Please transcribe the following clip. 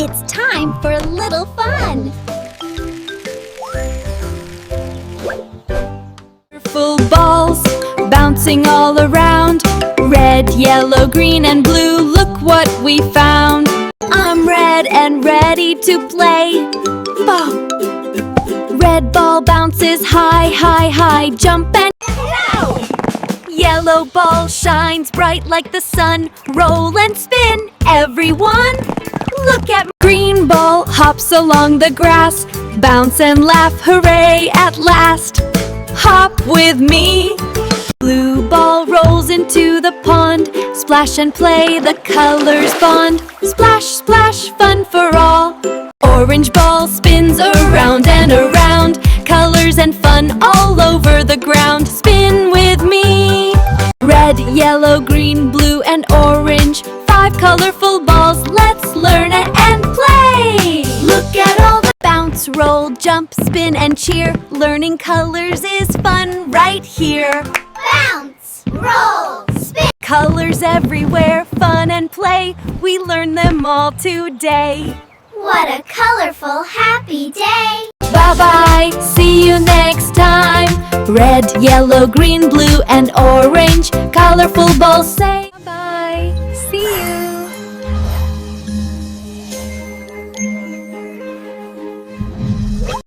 It's time for a little fun. Cheerful balls bouncing all around. Red, yellow, green, and blue, look what we found. I'm red and ready to play. Ball. Red ball bounces high, high, high, jump and Go! yellow ball shines bright like the sun. Roll and spin, everyone. Look at green ball hops along the grass. Bounce and laugh, hooray at last. Hop with me. Blue ball rolls into the pond. Splash and play, the colors bond. Splash, splash, fun for all. Orange ball spins around and around. Colors and fun all over the ground. Spin with me. Red, yellow, green, blue, and orange. 5 colorful balls, let's learn it and play. Look at all the bounce, roll, jump, spin, and cheer. Learning colors is fun right here. Bounce, roll, spin. Colors everywhere, fun and play. We learn them all today. What a colorful, happy day. Bye-bye, see you next time. Red, yellow, green, blue, and orange. Colorful balls